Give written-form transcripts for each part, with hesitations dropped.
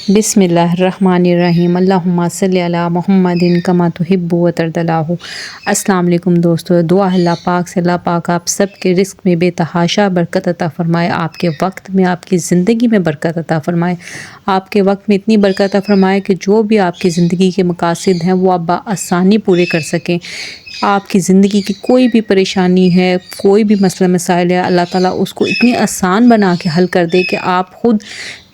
बिस्मिल्लाहिर्रहमानिर्रहीम अल्लाहुम्मा सल्ली अला मुहम्मदिन कमा तुहिब्बु व तर्दलाहु। अस्सलाम वालेकुम दोस्तों, दुआ है अल्लाह पाक से अल्लाह पाक आप सबके रिस्क में बेतहाशा बरकत अता फ़रमाए, आपके वक्त में आपकी ज़िंदगी में बरकत अता फ़रमाए, आपके वक्त में इतनी बरकत अता फ़रमाए कि जो भी आपकी ज़िंदगी के मकासद हैं वो आप बआसानी पूरे कर सकें। आपकी ज़िंदगी की कोई भी परेशानी है, कोई भी मसला मसाइल है, अल्लाह ताला उसको इतनी आसान बना के हल कर दे कि आप ख़ुद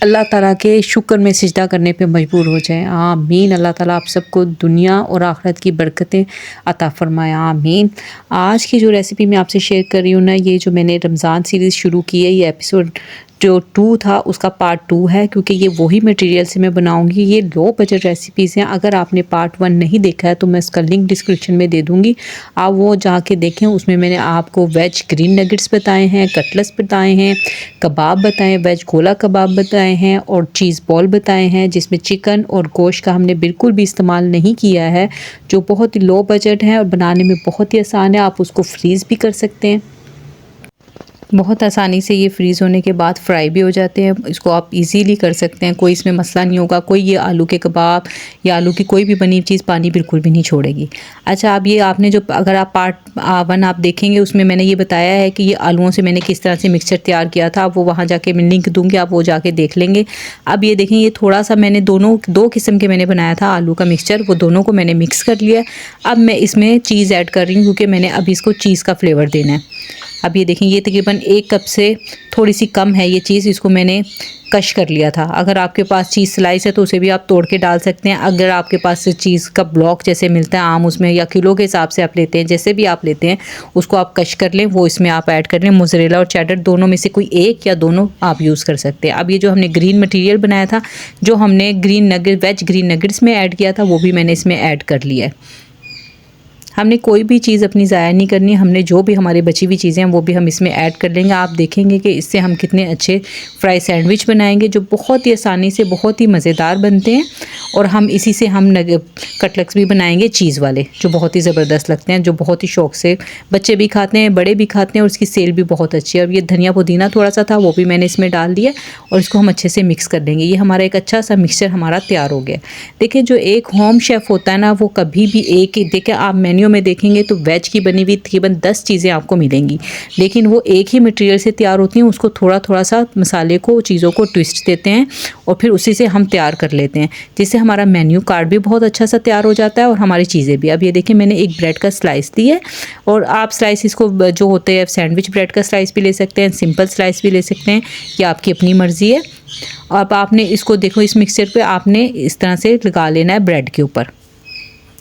अल्लाह ताला के शुक्र में सिजदा करने पे मजबूर हो जाएं। आमीन। अल्लाह ताला आप सबको दुनिया और आखिरत की बरकतें अता फ़रमाए। आमीन। आज की जो रेसिपी मैं आपसे शेयर कर रही हूँ ना, ये जो मैंने रमज़ान सीरीज़ शुरू की है, ये एपिसोड जो 2 था उसका पार्ट 2 है, क्योंकि ये वही मटेरियल से मैं बनाऊंगी। ये लो बजट रेसिपीज़ हैं। अगर आपने पार्ट 1 नहीं देखा है तो मैं इसका लिंक डिस्क्रिप्शन में दे दूँगी, आप वो जाके देखें। उसमें मैंने आपको वेज ग्रीन नगेट्स बताए हैं, कटलेट्स बताए हैं, कबाब बताए, वेज गोला कबाब बताए हैं और चीज़ बॉल बताए हैं, जिसमें चिकन और गोश्त का हमने बिल्कुल भी इस्तेमाल नहीं किया है, जो बहुत ही लो बजट है और बनाने में बहुत ही आसान है। आप उसको फ्रीज़ भी कर सकते हैं, बहुत आसानी से ये फ्रीज़ होने के बाद फ्राई भी हो जाते हैं। इसको आप इजीली कर सकते हैं, कोई इसमें मसला नहीं होगा। कोई ये आलू के कबाब या आलू की कोई भी बनी चीज़ पानी बिल्कुल भी नहीं छोड़ेगी। अच्छा, अब ये आपने जो अगर आप पार्ट 1 आप देखेंगे, उसमें मैंने ये बताया है कि ये आलूओं से मैंने किस तरह से मिक्सचर तैयार किया था। आप वो वहाँ जाके मैं लिंक दूँगी, आप वो जाके देख लेंगे। अब ये देखें, ये थोड़ा सा मैंने दो किस्म के मैंने बनाया था आलू का मिक्सचर, वो दोनों को मैंने मिक्स कर लिया। अब मैं इसमें चीज़ ऐड कर रही हूँ, क्योंकि मैंने अब इसको चीज़ का फ्लेवर देना है। अब ये देखें, ये तकरीबन 1 कप से थोड़ी सी कम है ये चीज़, इसको मैंने कश कर लिया था। अगर आपके पास चीज़ स्लाइस है तो उसे भी आप तोड़ के डाल सकते हैं। अगर आपके पास चीज़ का ब्लॉक जैसे मिलता है आम, उसमें या किलो के हिसाब से आप लेते हैं, जैसे भी आप लेते हैं उसको आप कश कर लें, वो इसमें आप ऐड कर लें। मोज़रेला और चेडर दोनों में से कोई एक या दोनों आप यूज़ कर सकते हैं। अब ये जो हमने ग्रीन मटीरियल बनाया था, जो हमने green nugget veg green nuggets में ऐड किया था, वो भी मैंने इसमें ऐड कर लिया है। हमने कोई भी चीज़ अपनी ज़ाया नहीं करनी, हमने जो भी हमारी बची हुई चीज़ें हैं वो भी हम इसमें ऐड कर लेंगे। आप देखेंगे कि इससे हम कितने अच्छे फ्राई सैंडविच बनाएंगे, जो बहुत ही आसानी से बहुत ही मज़ेदार बनते हैं। और हम इसी से हम कटलेट्स भी बनाएंगे चीज़ वाले, जो बहुत ही ज़बरदस्त लगते हैं, जो बहुत ही शौक़ से बच्चे भी खाते हैं, बड़े भी खाते हैं, और उसकी सेल भी बहुत अच्छी है। और ये धनिया पुदीना थोड़ा सा था, वो भी मैंने इसमें डाल दिया और इसको हम अच्छे से मिक्स कर देंगे। ये हमारा एक अच्छा सा मिक्सचर हमारा तैयार हो गया। देखिए, जो एक होम शेफ़ होता है ना, वो कभी भी एक ही, देखिए आप मेन्यू में देखेंगे तो वेज की बनी हुई तकरीबन 10 चीज़ें आपको मिलेंगी, लेकिन वो एक ही मटेरियल से तैयार होती हैं। उसको थोड़ा थोड़ा सा मसाले को, चीज़ों को ट्विस्ट देते हैं और फिर उसी से हम तैयार कर लेते हैं, जिससे हमारा मेन्यू कार्ड भी बहुत अच्छा सा तैयार हो जाता है और हमारी चीज़ें भी। अब ये देखिए, मैंने एक ब्रेड का स्लाइस दी है, और आप स्लाइस इसको जो होते हैं सैंडविच ब्रेड का स्लाइस भी ले सकते हैं, सिंपल स्लाइस भी ले सकते हैं, ये आपकी अपनी मर्ज़ी है। अब आपने इसको देखो, इस मिक्सचर पे आपने इस तरह से लगा लेना है ब्रेड के ऊपर।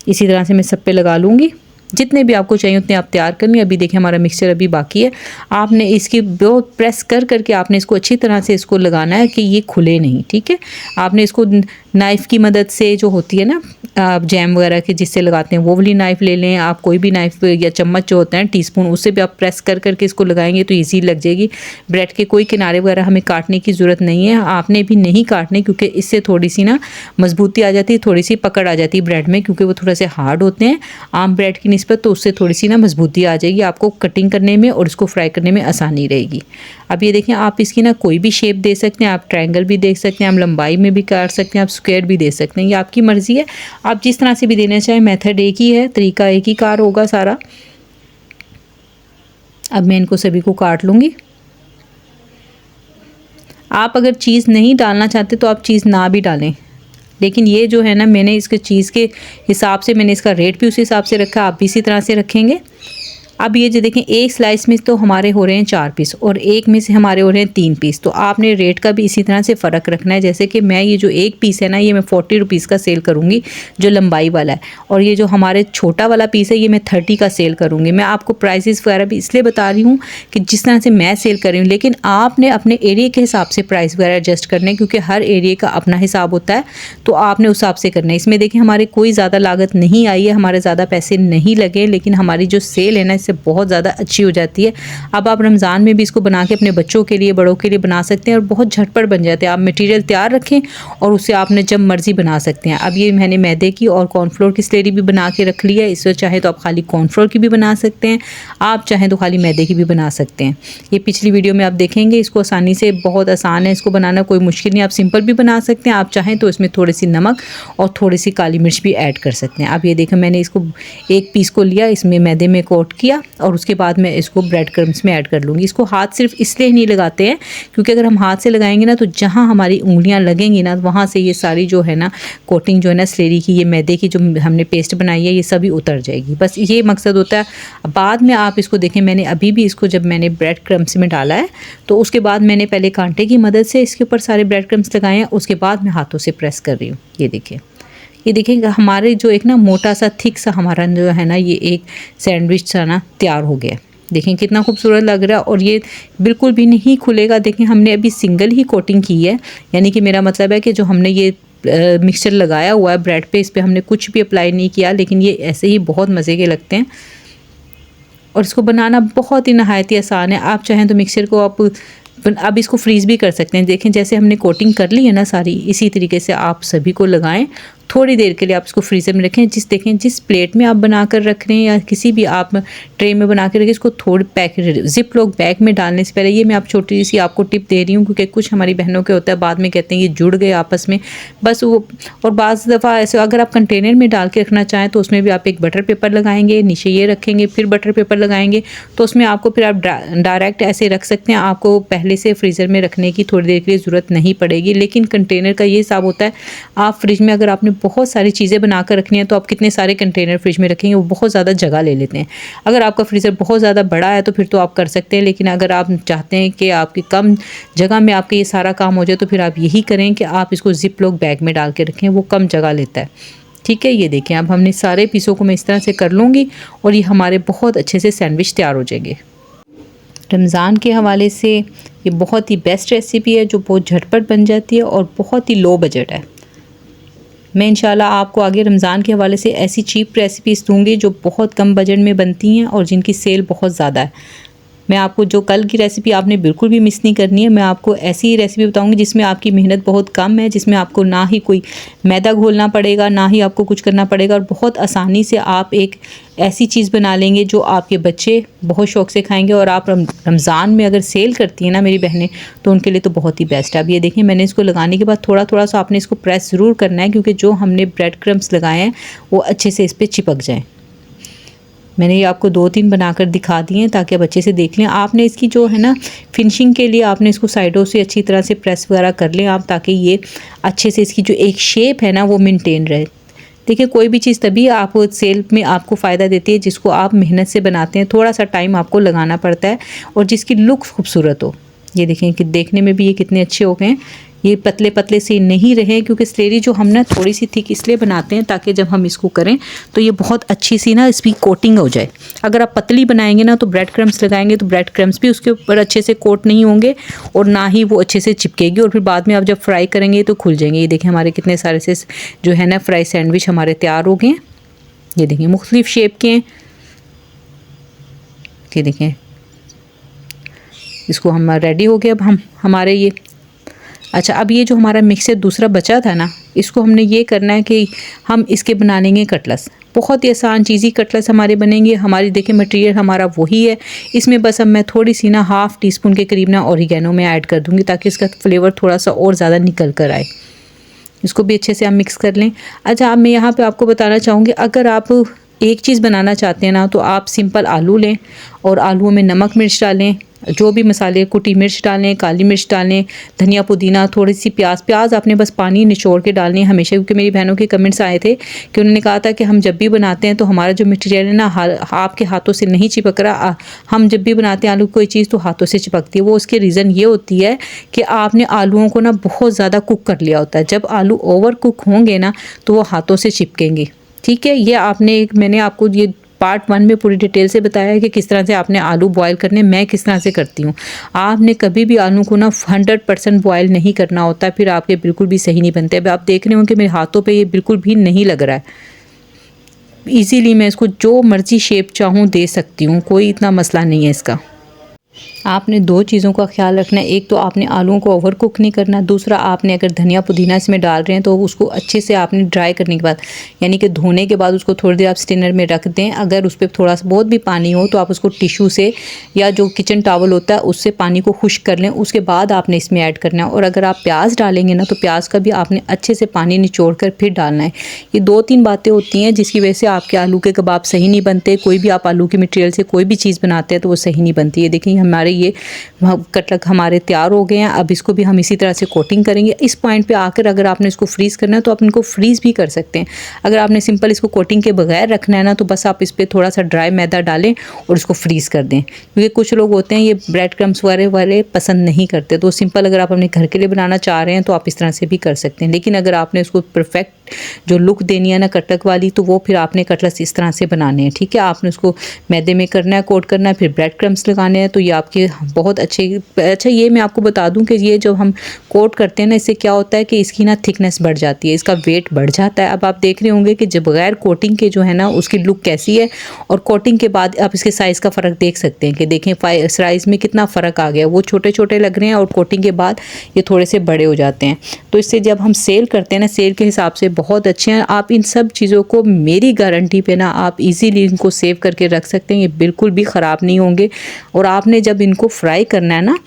इसी तरह से मैं सब पे लगा लूँगी, जितने भी आपको चाहिए उतने आप तैयार करनी। अभी देखिए, हमारा मिक्सचर अभी बाकी है। आपने इसकी बहुत प्रेस कर करके आपने इसको अच्छी तरह से इसको लगाना है कि ये खुले नहीं, ठीक है। आपने इसको नाइफ़ की मदद से, जो होती है ना जैम वगैरह की जिससे लगाते हैं, वो वाली नाइफ़ ले लें आप। कोई भी नाइफ़ या चम्मच जो होता है टीस्पून, उससे भी आप प्रेस कर करके इसको लगाएंगे तो ईजी लग जाएगी। ब्रेड के कोई किनारे वगैरह हमें काटने की ज़रूरत नहीं है, आपने भी नहीं काटने, क्योंकि इससे थोड़ी सी ना मजबूती आ जाती है, थोड़ी सी पकड़ आ जाती है ब्रेड में, क्योंकि वो थोड़ा से हार्ड होते हैं आम ब्रेड की निस्बत, तो उससे थोड़ी सी ना मजबूती आ जाएगी, आपको कटिंग करने में और इसको फ्राई करने में आसानी रहेगी। अब ये देखें, आप इसकी ना कोई भी शेप दे सकते हैं, आप ट्रायंगल भी दे सकते हैं, आप लंबाई में भी काट सकते हैं, आप स्क्वायर भी दे सकते हैं, ये आपकी मर्ज़ी है। आप जिस तरह से भी देना चाहें, मेथड एक ही है, तरीका एक ही कार होगा सारा। अब मैं इनको सभी को काट लूँगी। आप अगर चीज़ नहीं डालना चाहते तो आप चीज़ ना भी डालें, लेकिन ये जो है ना, मैंने इसके चीज़ के हिसाब से मैंने इसका रेट भी उसी हिसाब से रखा, आप भी इसी तरह से रखेंगे। अब ये जो देखें, एक स्लाइस में तो हमारे हो रहे हैं 4 पीस और एक में से हमारे हो रहे हैं 3 पीस, तो आपने रेट का भी इसी तरह से फ़र्क रखना है। जैसे कि मैं ये जो एक पीस है ना, ये मैं 40 रुपीज़ का सेल करूँगी, जो लंबाई वाला है, और ये जो हमारे छोटा वाला पीस है ये मैं 30 का सेल करूँगी। मैं आपको प्राइसेस वगैरह भी इसलिए बता रही हूँ कि जिस तरह से मैं सेल कर रही हूँ, लेकिन आपने अपने एरिया के हिसाब से प्राइस वगैरह एडजस्ट करने, क्योंकि हर एरिया का अपना हिसाब होता है, तो आपने उस हिसाब से करना है। इसमें देखिए, हमारे कोई ज़्यादा लागत नहीं आई है, हमारे ज़्यादा पैसे नहीं लगे, लेकिन हमारी जो सेल है ना, से बहुत ज़्यादा अच्छी हो जाती है। अब आप रमज़ान में भी इसको बना के अपने बच्चों के लिए, बड़ों के लिए बना सकते हैं और बहुत झटपट बन जाते हैं। आप मटीरियल तैयार रखें और उसे आपने जब मर्ज़ी बना सकते हैं। अब ये मैंने मैदे की और कॉर्नफ्लोर की स्लेरी भी बना के रख लिया है। इससे चाहे तो आप खाली कॉर्नफ्लोर की भी बना सकते हैं, आप चाहें तो खाली मैदे की भी बना सकते हैं। ये पिछली वीडियो में आप देखेंगे, इसको आसानी से, बहुत आसान है इसको बनाना, कोई मुश्किल नहीं। आप सिंपल भी बना सकते हैं, आप चाहें तो इसमें थोड़ी सी नमक और थोड़ी सी काली मिर्च भी ऐड कर सकते हैं। अब ये देखें, मैंने इसको एक पीस को लिया, इसमें मैदे में कोट किया और उसके बाद मैं इसको ब्रेड क्रम्स में ऐड कर लूँगी। इसको हाथ सिर्फ इसलिए नहीं लगाते हैं क्योंकि अगर हम हाथ से लगाएंगे ना तो जहाँ हमारी उंगलियाँ लगेंगी ना वहाँ से ये सारी जो है ना कोटिंग जो है ना स्लेरी की, ये मैदे की जो हमने पेस्ट बनाई है, ये सभी उतर जाएगी। बस ये मकसद होता है। बाद में आप इसको देखें, मैंने अभी भी इसको जब मैंने ब्रेड क्रम्स में डाला है तो उसके बाद मैंने पहले कांटे की मदद से इसके ऊपर सारे ब्रेड क्रम्स लगाए हैं, उसके बाद मैं हाथों से प्रेस कर रही हूँ। ये देखिए, ये देखेंगे हमारे जो एक ना मोटा सा थिक सा हमारा जो है ना ये एक सैंडविच सा ना तैयार हो गया। देखें कितना खूबसूरत लग रहा है और ये बिल्कुल भी नहीं खुलेगा। देखें हमने अभी सिंगल ही कोटिंग की है, यानी कि मेरा मतलब है कि जो हमने ये मिक्सचर लगाया हुआ है ब्रेड पे, इस पर हमने कुछ भी अप्लाई नहीं किया, लेकिन ये ऐसे ही बहुत मज़े के लगते हैं और इसको बनाना बहुत ही नहायत ही आसान है। आप चाहें तो मिक्सचर को अब इसको फ्रीज़ भी कर सकते हैं। देखें जैसे हमने कोटिंग कर ली है ना सारी, इसी तरीके से आप सभी को लगाएं। थोड़ी देर के लिए आप इसको फ्रीज़र में रखें। देखें जिस प्लेट में आप बना कर रख रहे हैं या किसी भी आप ट्रे में बना के रखें, इसको थोड़ी जिप लॉक बैग में डालने से पहले, ये मैं आप छोटी सी आपको टिप दे रही हूँ क्योंकि कुछ हमारी बहनों के होता है बाद में कहते हैं ये जुड़ गए आपस में, बस वो। और बाज़ दफ़ा ऐसे अगर आप कंटेनर में डाल के रखना चाहें तो उसमें भी आप एक बटर पेपर लगाएंगे, नीचे ये रखेंगे, फिर बटर पेपर लगाएंगे, तो उसमें आपको फिर आप डायरेक्ट ऐसे रख सकते हैं। आपको पहले से फ्रीज़र में रखने की थोड़ी देर के लिए ज़रूरत नहीं पड़ेगी। लेकिन कंटेनर का ये हिसाब होता है, आप फ्रिज में अगर आपने बहुत सारी चीज़ें बनाकर रखनी है तो आप कितने सारे कंटेनर फ्रिज में रखेंगे, वो बहुत ज़्यादा जगह ले लेते हैं। अगर आपका फ्रीज़र बहुत ज़्यादा बड़ा है तो फिर तो आप कर सकते हैं, लेकिन अगर आप चाहते हैं कि आपकी कम जगह में आपका ये सारा काम हो जाए तो फिर आप यही करें कि आप इसको जिप लॉक बैग में डाल के रखें, वो कम जगह लेता है। ठीक है, ये देखें अब हमने सारे पीसों को मैं इस तरह से कर लूँगी और ये हमारे बहुत अच्छे से सैंडविच तैयार हो जाएंगे। रमज़ान के हवाले से ये बहुत ही बेस्ट रेसिपी है जो बहुत झटपट बन जाती है और बहुत ही लो बजट है। मैं इंशाल्लाह आपको आगे रमज़ान के हवाले से ऐसी चीप रेसिपीज़ दूँगी जो बहुत कम बजट में बनती हैं और जिनकी सेल बहुत ज़्यादा है। मैं आपको जो कल की रेसिपी आपने बिल्कुल भी मिस नहीं करनी है, मैं आपको ऐसी रेसिपी बताऊंगी जिसमें आपकी मेहनत बहुत कम है, जिसमें आपको ना ही कोई मैदा घोलना पड़ेगा, ना ही आपको कुछ करना पड़ेगा और बहुत आसानी से आप एक ऐसी चीज़ बना लेंगे जो आपके बच्चे बहुत शौक़ से खाएंगे। और आप रमज़ान में अगर सेल करती हैं ना मेरी बहनें, तो उनके लिए तो बहुत ही बेस्ट है। अब ये देखें, मैंने इसको लगाने के बाद थोड़ा थोड़ा सा आपने इसको प्रेस ज़रूर करना है क्योंकि जो हमने ब्रेड क्रम्स लगाए हैं वो अच्छे से इस पर चिपक जाएँ। मैंने ये आपको 2-3 बनाकर दिखा दिए हैं ताकि आप अच्छे से देख लें। आपने इसकी जो है ना फिनिशिंग के लिए आपने इसको साइडों से अच्छी तरह से प्रेस वगैरह कर लें आप, ताकि ये अच्छे से इसकी जो एक शेप है ना वो मेंटेन रहे। देखिए कोई भी चीज़ तभी आप सेल में आपको फ़ायदा देती है जिसको आप मेहनत से बनाते हैं, थोड़ा सा टाइम आपको लगाना पड़ता है और जिसकी लुक खूबसूरत हो। ये देखें कि देखने में भी ये कितने अच्छे हो गए हैं। ये पतले पतले से नहीं रहे क्योंकि स्लेरी जो हम ना थोड़ी सी थिक इसलिए बनाते हैं ताकि जब हम इसको करें तो ये बहुत अच्छी सी ना इसकी कोटिंग हो जाए। अगर आप पतली बनाएंगे ना तो ब्रेड क्रम्स लगाएंगे तो ब्रेड क्रम्स भी उसके ऊपर अच्छे से कोट नहीं होंगे और ना ही वो अच्छे से चिपकेगी और फिर बाद में आप जब फ्राई करेंगे तो खुल जाएंगे। ये देखें हमारे कितने सारे से जो है ना फ्राई सैंडविच हमारे तैयार हो गए हैं। ये देखें मुख्तलिफ शेप के हैं। ये देखें इसको हम रेडी हो गया। अब हम हमारे ये अच्छा, अब ये जो हमारा मिक्सर दूसरा बचा था ना, इसको हमने ये करना है कि हम इसके बना लेंगे कटलेट्स। बहुत ही आसान चीज़ी कटलेट्स हमारे बनेंगे। हमारी देखिए मटेरियल हमारा वही है। इसमें बस अब मैं थोड़ी सी ना ½ टीस्पून के करीब ना ऑरिगेनो में ऐड कर दूँगी ताकि इसका फ्लेवर थोड़ा सा और ज़्यादा निकल कर आए। इसको भी अच्छे से आप मिक्स कर लें। अच्छा, अब मैं यहाँ पर आपको बताना चाहूँगी, अगर आप एक चीज़ बनाना चाहते हैं ना तो आप सिंपल आलू लें और आलूओं में नमक मिर्च डालें, जो भी मसाले, कुटी मिर्च डालें, काली मिर्च डालें, धनिया पुदीना, थोड़ी सी प्याज आपने बस पानी निचोड़ के डालनी है हमेशा, क्योंकि मेरी बहनों के कमेंट्स आए थे कि उन्होंने कहा था कि हम जब भी बनाते हैं तो हमारा जो मटेरियल है ना आपके हाथों से नहीं चिपक रहा। हम जब भी बनाते हैं आलू कोई चीज़ तो हाथों से चिपकती है। वो उसके रीज़न ये होती है कि आपने आलूओं को ना बहुत ज़्यादा कुक कर लिया होता है। जब आलू ओवर कुक होंगे ना तो वो हाथों से चिपकेंगे। ठीक है, ये मैंने आपको ये पार्ट 1 में पूरी डिटेल से बताया है कि किस तरह से आपने आलू बॉयल करने, मैं किस तरह से करती हूँ। आपने कभी भी आलू को ना 100% बॉयल नहीं करना होता, फिर आपके बिल्कुल भी सही नहीं बनते। अब आप देख रहे होंगे कि मेरे हाथों पे ये बिल्कुल भी नहीं लग रहा है। ईज़िली मैं इसको जो मर्ज़ी शेप चाहूँ दे सकती हूँ, कोई इतना मसला नहीं है इसका। आपने दो चीज़ों का ख्याल रखना है, एक तो आपने आलूओं को ओवर कुक नहीं करना, दूसरा आपने अगर धनिया पुदीना इसमें डाल रहे हैं तो उसको अच्छे से आपने ड्राई करने के बाद, यानी कि धोने के बाद उसको थोड़ी देर आप स्टेनर में रख दें। अगर उस पर थोड़ा सा बहुत भी पानी हो तो आप उसको टिश्यू से या जो किचन टॉवल होता है उससे पानी को खुश्क कर लें, उसके बाद आपने इसमें ऐड करना है। और अगर आप प्याज डालेंगे ना तो प्याज का भी आपने अच्छे से पानी निचोड़ कर फिर डालना है। ये 2-3 बातें होती हैं जिसकी वजह से आपके आलू के कबाब सही नहीं बनते। कोई भी आप आलू के मटेरियल से कोई भी चीज़ बनाते हैं तो वो सही नहीं बनती है। देखिए हमारे ये कटलक हमारे तैयार हो गए हैं। अब इसको भी हम इसी तरह से कोटिंग करेंगे। इस पॉइंट पे आकर अगर आपने इसको फ्रीज़ करना है तो आप इनको फ्रीज़ भी कर सकते हैं। अगर आपने सिंपल इसको कोटिंग के बगैर रखना है ना तो बस आप इस पर थोड़ा सा ड्राई मैदा डालें और इसको फ्रीज़ कर दें, क्योंकि कुछ लोग होते हैं ये ब्रेड क्रम्स वाले पसंद नहीं करते। तो सिंपल अगर आप अपने घर के लिए बनाना चाह रहे हैं तो आप इस तरह से भी कर सकते हैं। लेकिन अगर आपने उसको परफेक्ट जो लुक देनी है ना कटलक वाली, तो वो फिर आपने कटलक इस तरह से बनाने हैं। ठीक है, आपने उसको मैदे में करना है, कोट करना है, फिर ब्रेड क्रम्स लगाने हैं। तो ये आपके बहुत अच्छा ये मैं आपको बता दूं कि ये जब हम कोट करते हैं ना इससे क्या होता है कि इसकी ना थिकनेस बढ़ जाती है, इसका वेट बढ़ जाता है। अब आप देख रहे होंगे कि जब बगैर कोटिंग के जो है ना उसकी लुक कैसी है, और कोटिंग के बाद आप इसके साइज़ का फ़र्क देख सकते हैं कि देखें साइज़ में कितना फ़र्क आ गया। वो छोटे छोटे लग रहे हैं और कोटिंग के बाद ये थोड़े से बड़े हो जाते हैं। तो इससे जब हम सेल करते हैं ना, सेल के हिसाब से बहुत अच्छे हैं। आप इन सब चीज़ों को मेरी गारंटी पे ना आप इजीली इनको सेव करके रख सकते हैं, ये बिल्कुल भी ख़राब नहीं होंगे। और आपने जब इनको फ्राई करना है ना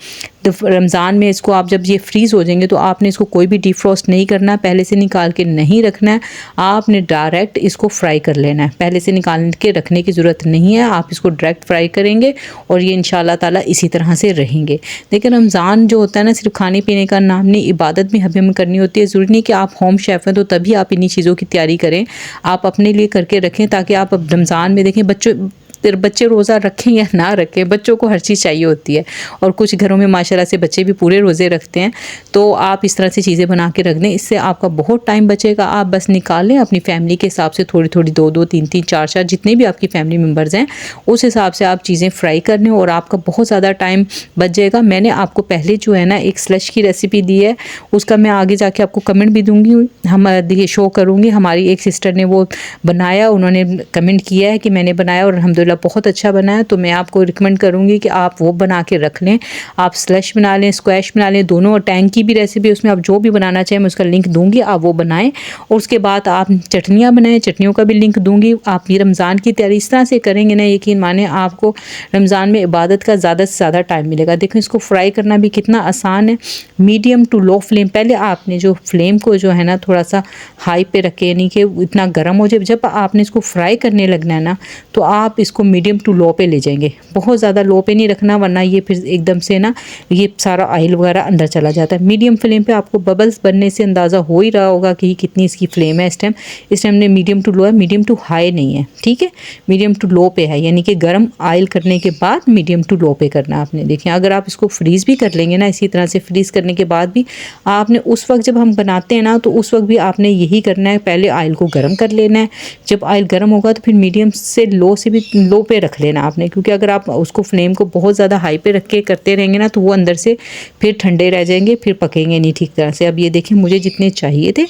तो रमज़ान में इसको आप जब ये फ्रीज़ हो जाएंगे तो आपने इसको कोई भी डिफ्रॉस्ट नहीं करना है, पहले से निकाल के नहीं रखना है। आपने डायरेक्ट इसको फ्राई कर लेना है, पहले से निकाल के रखने की ज़रूरत नहीं है। आप इसको डायरेक्ट फ्राई करेंगे और ये इंशाल्लाह ताला इसी तरह से रहेंगे। लेकिन रमज़ान जो होता है ना सिर्फ खाने पीने का नाम नहीं, इबादत भी हमें करनी होती है। ज़रूरी नहीं कि आप होम शेफ़ हैं तो तभी आप इन्हीं चीज़ों की तैयारी करें, आप अपने लिए करके रखें ताकि आप अब रमज़ान में देखें बच्चे रोज़ा रखें या ना रखें, बच्चों को हर चीज़ चाहिए होती है। और कुछ घरों में माशाल्लाह से बच्चे भी पूरे रोज़े रखते हैं। तो आप इस तरह से चीज़ें बना के रख दें, इससे आपका बहुत टाइम बचेगा। आप बस निकालें अपनी फैमिली के हिसाब से थोड़ी थोड़ी 2-2, 3-3, 4-4 जितने भी आपकी फैमिली मेम्बर्स हैं उस हिसाब से आप चीज़ें फ्राई कर लें और आपका बहुत ज़्यादा टाइम बच जाएगा। मैंने आपको पहले जो है ना एक स्लश की रेसिपी दी है, उसका मैं आगे जाके आपको कमेंट भी दूँगी, हम ये शो करूँगी। हमारी एक सिस्टर ने वो बनाया, उन्होंने कमेंट किया है कि मैंने बनाया और अल्हम्दुलिल्लाह बहुत अच्छा बना है। तो मैं आपको रिकमेंड करूँगी कि आप वो बना के रख लें। आप स्लश बना लें, स्क्वैश बना लें, दोनों। और टैंक की भी रेसिपी उसमें आप जो भी बनाना चाहें मैं उसका लिंक दूँगी, आप वो बनाएं। और उसके बाद आप चटनियाँ बनाएं, चटनियों का भी लिंक दूँगी। आप ये रमज़ान की तैयारी इस तरह से करेंगे ना, यकीन माने आपको रमज़ान में इबादत का ज़्यादा से ज़्यादा टाइम मिलेगा। देखो इसको फ्राई करना भी कितना आसान है, मीडियम टू लो फ्लेम। पहले आपने जो फ्लेम को जो है ना थोड़ा सा हाई पे रखे, यानी कि इतना गर्म हो जाए। जब आपने इसको फ्राई करने लगना है ना तो आप इसको मीडियम टू लो पे ले जाएंगे, बहुत ज़्यादा लो पे नहीं रखना वरना ये फिर एकदम से ना ये सारा ऑयल वगैरह अंदर चला जाता है। मीडियम फ्लेम पे आपको बबल्स बनने से अंदाज़ा हो ही रहा होगा कि कितनी इसकी फ्लेम है इस टाइम ने मीडियम टू लो है, मीडियम टू हाई नहीं है। ठीक है, मीडियम टू लो पे है, यानी कि गर्म ऑयल करने के बाद मीडियम टू लो पे करना है आपने। देखिए अगर आप इसको फ्रीज़ भी कर लेंगे ना, इसी तरह से फ्रीज़ करने के बाद भी आपने उस वक्त जब हम बनाते हैं ना तो उस वक्त भी आपने यही करना है, पहले ऑयल को गर्म कर लेना है। जब ऑयल गर्म होगा तो फिर मीडियम से लो से भी लो पे रख लेना आपने, क्योंकि अगर आप उसको फ्लेम को बहुत ज़्यादा हाई पे रख के करते रहेंगे ना तो वो अंदर से फिर ठंडे रह जाएंगे, फिर पकेंगे नहीं ठीक तरह से। अब ये देखें मुझे जितने चाहिए थे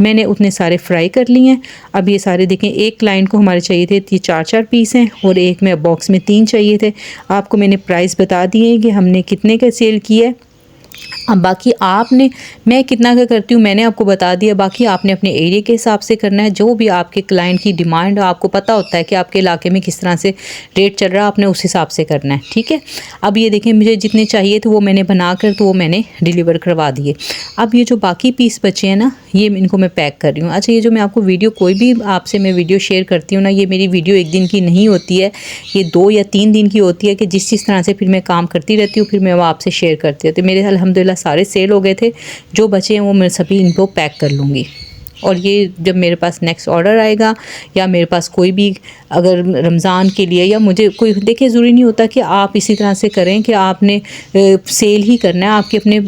मैंने उतने सारे फ्राई कर लिए हैं। अब ये सारे देखें, एक क्लाइंट को हमारे चाहिए थे 4-4 पीस हैं और एक में बॉक्स में 3 चाहिए थे। आपको मैंने प्राइस बता दिए कि हमने कितने का सेल किया है। अब बाकी आपने, मैं कितना का करती हूँ मैंने आपको बता दिया, बाकी आपने अपने एरिया के हिसाब से करना है। जो भी आपके क्लाइंट की डिमांड है, आपको पता होता है कि आपके इलाके में किस तरह से रेट चल रहा है, आपने उस हिसाब से करना है। ठीक है, अब ये देखें मुझे जितने चाहिए थे वो मैंने बनाकर तो वो मैंने डिलीवर करवा दिए। अब ये जो बाकी पीस बचे हैं ना, ये इनको मैं पैक कर रही हूँ। अच्छा, ये जो मैं आपको वीडियो, कोई भी आपसे मैं वीडियो शेयर करती हूँ ना, ये मेरी वीडियो एक दिन की नहीं होती है, ये 2 या 3 दिन की होती है कि जिस तरह से फिर मैं काम करती रहती हूँ फिर मैं वो आपसे शेयर करती हूँ। तो मेरे अल्हम्दुलिल्लाह सारे सेल हो गए थे, जो बचे हैं वो मैं सभी इनको पैक कर लूँगी। और ये जब मेरे पास नेक्स्ट ऑर्डर आएगा या मेरे पास कोई भी अगर रमज़ान के लिए या मुझे कोई, देखिए ज़रूरी नहीं होता कि आप इसी तरह से करें कि आपने सेल ही करना है। आपके अपने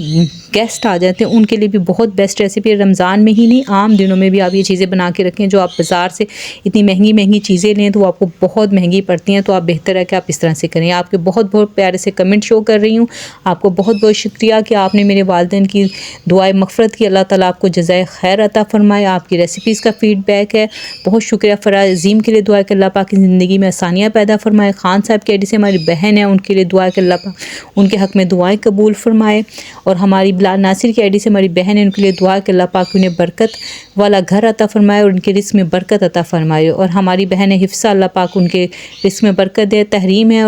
गेस्ट आ जाते हैं उनके लिए भी बहुत बेस्ट रेसिपी है। रमज़ान में ही नहीं, आम दिनों में भी आप ये चीज़ें बना के रखें। जो आप बाज़ार से इतनी महंगी महंगी चीज़ें लें तो वो आपको बहुत महंगी पड़ती हैं, तो आप बेहतर है कि आप इस तरह से करें। आपके बहुत बहुत प्यारे से कमेंट शो कर रही हूँ, आपको बहुत बहुत शुक्रिया कि आपने मेरे वालिदैन की दुआए मग़फ़िरत की। अल्लाह ताला आपको जज़ाए खैर अता फ़रमाए। आपकी रेसिपीज़ का फ़ीडबैक है, बहुत शुक्रिया। फ़राज़ अज़ीम के लिए दुआ कि अल्लाह पाक की ज़िंदगी में आसानियाँ पैदा फ़रमाए। खान साहब की आईडी से हमारी बहन है, उनके लिए दुआ कि अल्लाह पाक उनके हक़ में दुआएँ कबूल फ़रमाए। और हमारी बिलाल नासिर की आईडी से हमारी बहन है, उनके लिए दुआ कि अल्लाह पाक उन्हें बरकत वाला घर अता फ़रमाए और उनके रिस्क में बरकत अता फ़रमाए। और हमारी बहन है हिफ्सा, अल्लाह पाक उनके रिस्क में बरकत दे। तहरीम है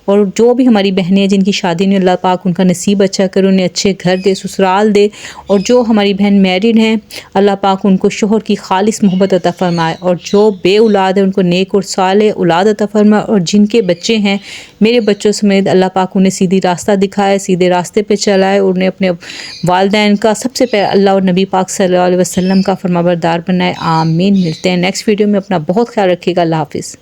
और जो भी हमारी बहनें हैं जिनकी शादी नहीं, अल्लाह पाक उनका नसीब अच्छा करे, उन्हें अच्छे घर दे, ससुराल दे। और जो हमारी बहन मैरिड हैं, अल्लाह पाक उनको शोहर की खालिस मोहब्बत अता फ़रमाए। और जो बे औलाद है उनको नेक और साले औलाद अता फ़रमाए। और जिनके बच्चे हैं, मेरे बच्चों समेत, अल्लाह पाक उन्हें सीधी रास्ता दिखाए, सीधे रास्ते पे चलाए और उन्हें अपने वालिदैन का सबसे पहले अल्लाह और नबी पाक सल्लल्लाहु अलैहि वसल्लम का फरमाबरदार बनाए। आमीन। मिलते हैं नेक्स्ट वीडियो में। अपना बहुत ख्याल रखिएगा। अल्लाह हाफ़िज़।